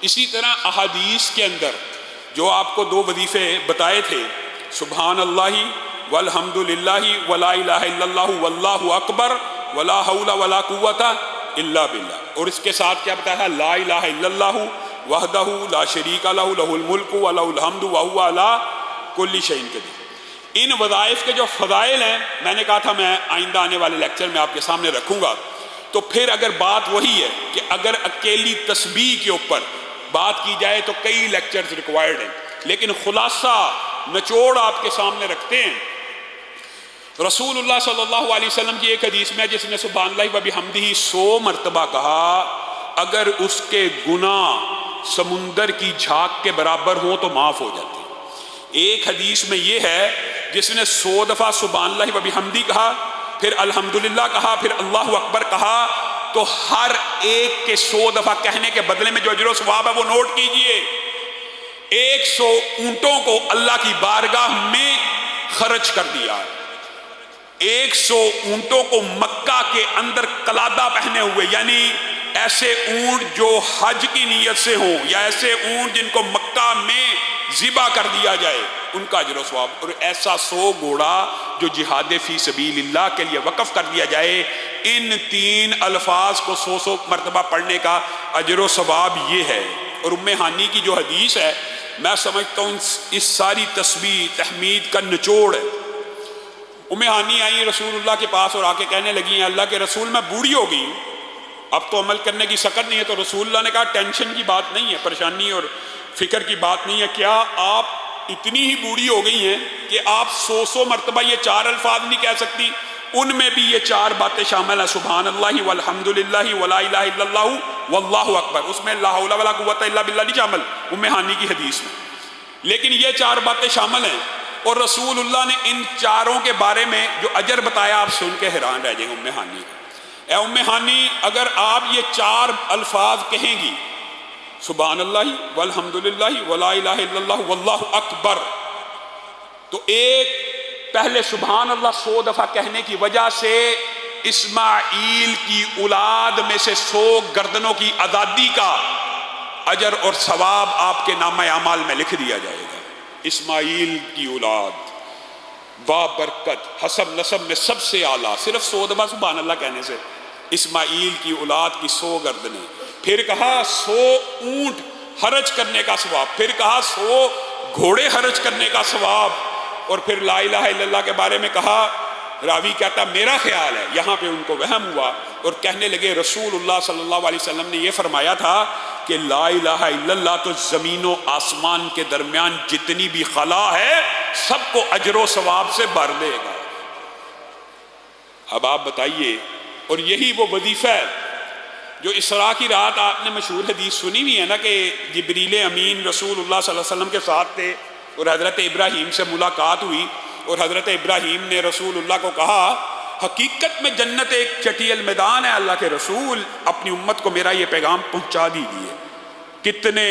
اسی طرح احادیث کے اندر جو آپ کو دو وظیفے بتائے تھے، سبحان اللہ والحمد للہ ولا الہ الا اللہ واللہ اکبر ولا حول ولا قوت الا باللہ، اور اس کے ساتھ کیا بتایا؟ لا الہ الا اللہ وحدہ لا شریک لہ لہ الملک ولہ الحمد وہو علی کل شیء قدیر۔ ان وظائف کے جو فضائل ہیں، میں نے کہا تھا میں آئندہ آنے والے لیکچر میں آپ کے سامنے رکھوں گا۔ تو پھر اگر بات وہی ہے کہ اگر اکیلی تسبیح کے اوپر بات کی جائے تو کئی لیکچرز ریکوائرڈ ہیں، لیکن خلاصہ نچوڑ آپ کے سامنے رکھتے ہیں۔ رسول اللہ صلی اللہ علیہ وسلم کی ایک حدیث میں جس نے سبحان اللہ و بحمدہ 100 مرتبہ کہا، اگر اس کے گناہ سمندر کی جھاگ کے برابر ہوں تو معاف ہو جاتے ہیں۔ ایک حدیث میں یہ ہے جس نے 100 دفعہ سبحان اللہ و بحمدہ کہا، پھر الحمدللہ کہا، پھر اللہ اکبر کہا، تو ہر ایک کے 100 دفعہ کہنے کے بدلے میں جو اجر و ثواب ہے وہ نوٹ کیجئے۔ 100 اونٹوں کو اللہ کی بارگاہ میں خرچ کر دیا ہے۔ 100 اونٹوں کو مکہ کے اندر قلادہ پہنے ہوئے، یعنی ایسے اونٹ جو حج کی نیت سے ہوں، یا ایسے اونٹ جن کو مکہ میں ذبح کر دیا جائے، ان کا اجر و ثواب، اور ایسا 100 گھوڑا جو جہاد فی سبیل اللہ کے لیے وقف کر دیا جائے۔ ان 3 الفاظ کو 100 مرتبہ پڑھنے کا اجر و ثواب یہ ہے۔ اور ام ہانی کی جو حدیث ہے، میں سمجھتا ہوں اس ساری تسبیح تحمید کا نچوڑ ہے۔ ام ہانی آئی رسول اللہ کے پاس اور آ کے کہنے لگی ہیں، اللہ کے رسول میں بوڑھی ہو گئی، اب تو عمل کرنے کی سکت نہیں ہے۔ تو رسول اللہ نے کہا ٹینشن کی بات نہیں ہے، پریشانی اور فکر کی بات نہیں ہے، کیا آپ اتنی ہی بوڑھی ہو گئی ہیں کہ آپ 100 مرتبہ یہ 4 الفاظ نہیں کہہ سکتی؟ ان میں بھی یہ 4 باتیں شامل ہیں، سبحان اللہ والحمد للہ ولا الہ الا اللہ واللہ اکبر۔ اس میں لا حول ولا قوت الا باللہ نہیں شامل ام ہانی کی حدیث میں، لیکن یہ 4 باتیں شامل ہیں۔ اور رسول اللہ نے ان 4 کے بارے میں جو اجر بتایا، آپ سن کے حیران رہ جائیں گے ام ہانی کا۔ اے ام ہانی، اگر آپ یہ 4 الفاظ کہیں گی، سبحان اللہ والحمد للہ ولا الہ الا اللہ واللہ اکبر، تو ایک پہلے سبحان اللہ 100 دفعہ کہنے کی وجہ سے اسماعیل کی اولاد میں سے 100 گردنوں کی آزادی کا اجر اور ثواب آپ کے نامہ اعمال میں لکھ دیا جائے گا۔ اسماعیل کی اولاد بابرکت، حسب نسب میں سب سے اعلیٰ، صرف 100 دفعہ سبحان اللہ کہنے سے اسماعیل کی اولاد کی 100 گردنیں۔ پھر کہا 100 اونٹ حرج کرنے کا ثواب، پھر کہا 100 گھوڑے حرج کرنے کا ثواب، اور پھر لا الہ الا اللہ کے بارے میں کہا۔ راوی کہتا میرا خیال ہے، یہاں پہ ان کو وہم ہوا اور کہنے لگے رسول اللہ صلی اللہ علیہ وسلم نے یہ فرمایا تھا کہ لا الہ الا اللہ تو زمین و آسمان کے درمیان جتنی بھی خلا ہے سب کو اجر و ثواب سے بھر دے گا۔ اب آپ بتائیے، اور یہی وہ وظیفہ ہے جو اسراء کی رات آپ نے مشہور حدیث سنی ہوئی ہے نا، کہ جبریل امین رسول اللہ صلی اللہ علیہ وسلم کے ساتھ تھے اور حضرت ابراہیم سے ملاقات ہوئی، اور حضرت ابراہیم نے رسول اللہ کو کہا حقیقت میں جنت ایک چٹیل میدان ہے، اللہ کے رسول اپنی امت کو میرا یہ پیغام پہنچا دیجیے۔ کتنے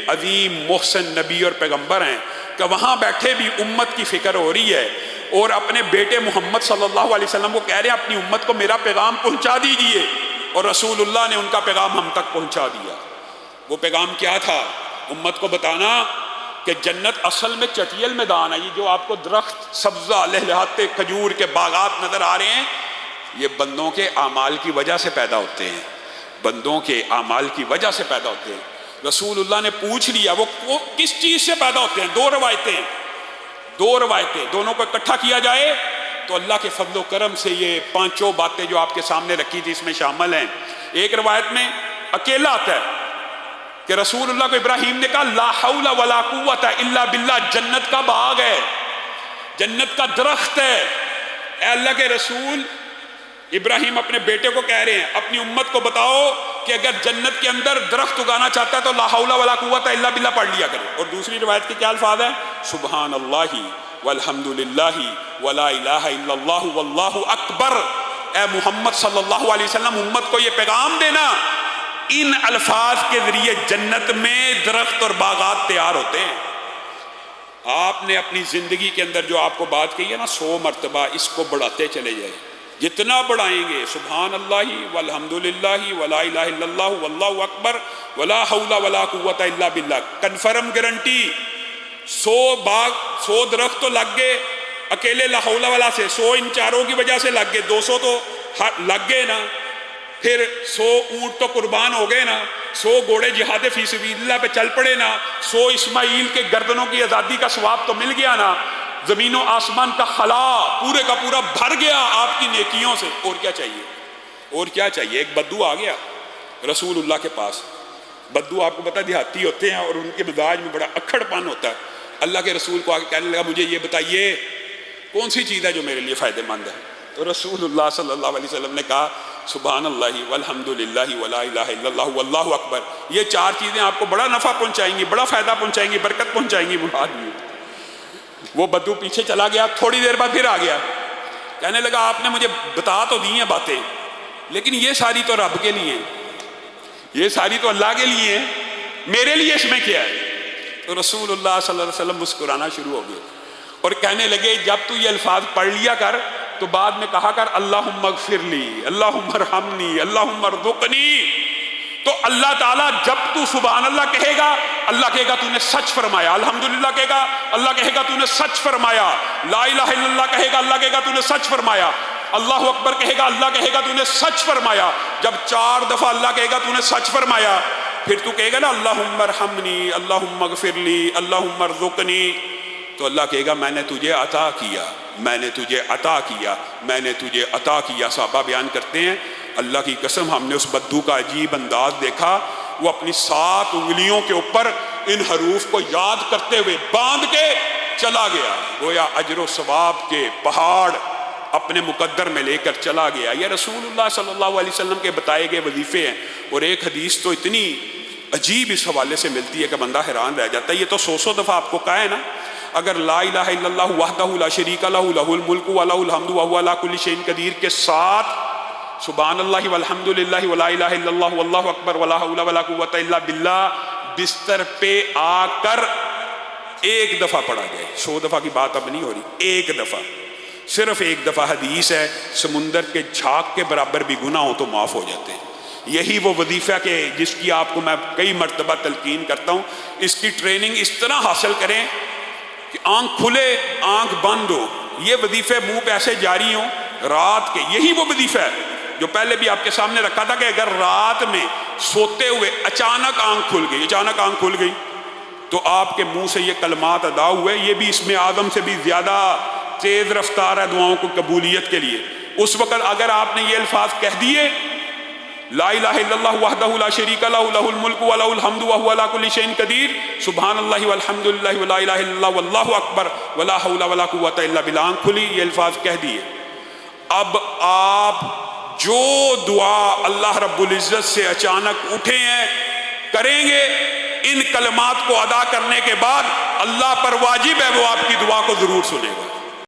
عظیم محسن نبی اور پیغمبر ہیں کہ وہاں بیٹھے بھی امت کی فکر ہو رہی ہے، اور اپنے بیٹے محمد صلی اللہ علیہ وسلم کو کہہ رہے ہیں اپنی امت کو میرا پیغام پہنچا دیجیے، اور رسول اللہ نے ان کا پیغام ہم تک پہنچا دیا۔ وہ پیغام کیا تھا؟ امت کو بتانا کہ جنت اصل میں چٹیل میدان ہے۔ یہ جو آپ کو درخت سبزہ لہلہاتے کھجور کے باغات نظر آ رہے ہیں، یہ بندوں کے اعمال کی وجہ سے پیدا ہوتے ہیں، بندوں کے اعمال کی وجہ سے پیدا ہوتے ہیں۔ رسول اللہ نے پوچھ لیا وہ کس چیز سے پیدا ہوتے ہیں؟ 2 روایتیں، دونوں کو اکٹھا کیا جائے تو اللہ کے فضل و کرم سے یہ 5 باتیں جو آپ کے سامنے رکھی تھی اس میں شامل ہیں۔ ایک روایت میں اکیلا آتا ہے کہ رسول اللہ کو ابراہیم نے کہا لا حول ولا قوت الا باللہ، جنت کا باغ ہے، جنت کا درخت ہے۔ اے اللہ کے رسول، ابراہیم اپنے بیٹے کو کہہ رہے ہیں اپنی امت کو بتاؤ کہ اگر جنت کے اندر درخت اگانا چاہتا ہے تو لا حول ولا قوت الا باللہ پڑھ لیا کرے۔ اور دوسری روایت کے کیا الفاظ ہیں؟ سبحان اللہ والحمد للہ ولا الہ الا اللہ واللہ اکبر۔ اے محمد صلی اللہ علیہ وسلم، امت کو یہ پیغام دینا ان الفاظ کے ذریعے جنت میں درخت اور باغات تیار ہوتے ہیں۔ آپ نے اپنی زندگی کے اندر جو آپ کو بات کہی ہے نا 100 مرتبہ، اس کو بڑھاتے چلے جائیں، جتنا بڑھائیں گے سبحان اللہ والحمد للہ ولا الہ الا اللہ واللہ اکبر ولا حول ولا قوت الا باللہ، کنفرم گارنٹی۔ 100 درخت تو لگ گئے اکیلے لا حول ولا سے، 100 ان چاروں کی وجہ سے لگ گئے، 200 تو لگ گئے نا، پھر 100 اونٹ تو قربان ہو گئے نا، 100 گھوڑے جہاد فی سبیل اللہ پہ چل پڑے نا، 100 اسماعیل کے گردنوں کی آزادی کا ثواب تو مل گیا نا، زمین و آسمان کا خلا پورے کا پورا بھر گیا آپ کی نیکیوں سے۔ اور کیا چاہیے؟ اور کیا چاہیے؟ ایک بدو آ گیا رسول اللہ کے پاس۔ بدو آپ کو پتہ دیہاتی ہوتے ہیں اور ان کے مزاج میں بڑا اکھڑ پن ہوتا ہے۔ اللہ کے رسول کو آ کے کہنے لگا مجھے یہ بتائیے کون سی چیز ہے جو میرے لیے فائدہ مند ہے؟ تو رسول اللہ صلی اللہ علیہ وسلم نے کہا سبحان اللہ والحمد للہ ولا الہ الا اللہ واللہ اکبر، یہ 4 چیزیں آپ کو بڑا نفع پہنچائیں گی، بڑا فائدہ پہنچائیں گی، برکت پہنچائیں گی۔ وہ بدو پیچھے چلا گیا، تھوڑی دیر بعد پھر آ گیا، کہنے لگا آپ نے مجھے بتا تو دی ہیں باتیں، لیکن یہ ساری تو رب کے لیے ہیں، یہ ساری تو اللہ کے لیے ہیں، میرے لیے اس میں کیا ہے؟ تو رسول اللہ صلی اللہ علیہ وسلم مسکرانا شروع ہو گئے اور کہنے لگے جب تو یہ الفاظ پڑھ لیا کر تو بعد میں کہا کر اللہم اغفر لی، اللہم ارحمنی، اللہم ارزقنی۔ تو اللہ تعالیٰ جب تو سبحان اللہ کہے گا اللہ کہے گا تو نے سچ فرمایا، الحمدللہ کہے گا اللہ کہے گا تو نے سچ فرمایا، لا الہ الا اللہ کہے گا اللہ کہے گا تو نے سچ فرمایا، اللہ اکبر کہے گا اللہ کہے گا تو نے سچ فرمایا۔ جب 4 دفعہ اللہ کہے گا تو نے سچ فرمایا، پھر تو کہے گا نا اللہم ارحمنی، اللہم اغفر لی، اللہم ارزقنی، تو اللہ کہے گا میں نے تجھے عطا کیا، میں نے تجھے عطا کیا، میں نے تجھے عطا کیا۔ صحابہ بیان کرتے ہیں اللہ کی قسم ہم نے اس بدو کا عجیب انداز دیکھا، وہ اپنی 7 انگلیوں کے اوپر ان حروف کو یاد کرتے ہوئے باندھ کے چلا گیا، گویا اجر و ثواب کے پہاڑ اپنے مقدر میں لے کر چلا گیا۔ یہ رسول اللہ صلی اللہ علیہ وسلم کے بتائے گئے وظیفے ہیں، اور ایک حدیث تو اتنی عجیب اس حوالے سے ملتی ہے کہ بندہ حیران رہ جاتا ہے۔ یہ تو 100 دفعہ آپ کو کہا ہے نا، اگر لا الہ الا اللہ وحدہ لا شریک لہ لہ الملک و لہ الحمد وہو علی کل شیء قدیر کے ساتھ سبحان اللہ والحمد للہ ولا الہ الا اللہ واللہ اکبر ولا حول ولا قوت الا باللہ بستر پہ آ کر 1 دفعہ پڑھا جائے، 100 دفعہ کی بات اب نہیں ہو رہی، 1 دفعہ، صرف 1 دفعہ۔ حدیث ہے سمندر کے جھاگ کے برابر بھی گناہ ہو تو معاف ہو جاتے ہیں۔ یہی وہ وظیفہ کہ جس کی آپ کو میں کئی مرتبہ تلقین کرتا ہوں، اس کی ٹریننگ اس طرح حاصل کریں کہ آنکھ کھلے آنکھ بند ہو، یہ وظیفے منہ پہ ایسے جاری ہوں رات کے۔ یہی وہ وظیفہ ہے جو پہلے بھی آپ کے سامنے رکھا تھا کہ اگر رات میں سوتے ہوئے اچانک آنکھ کھل گئی تو آپ کے منہ سے یہ کلمات ادا ہوئے، یہ بھی اسم اعظم سے بھی زیادہ تیز رفتار ہے دعاؤں کو قبولیت کے لیے۔ اس وقت اگر آپ نے یہ الفاظ کہہ دیے لا الہ الا اللہ وحدہ لا شریک لہ لہ الملک و لہ الحمد وہو علی کل شیء قدیر، سبحان اللہ والحمد للہ ولا الہ الا اللہ واللہ اکبر ولا حول ولا قوت الا باللہ، آنکھ کھلی یہ الفاظ کہہ دیے، اب آپ جو دعا اللہ رب العزت سے اچانک اٹھے ہیں کریں گے، ان کلمات کو ادا کرنے کے بعد اللہ پر واجب ہے وہ آپ کی دعا کو ضرور سنے گا۔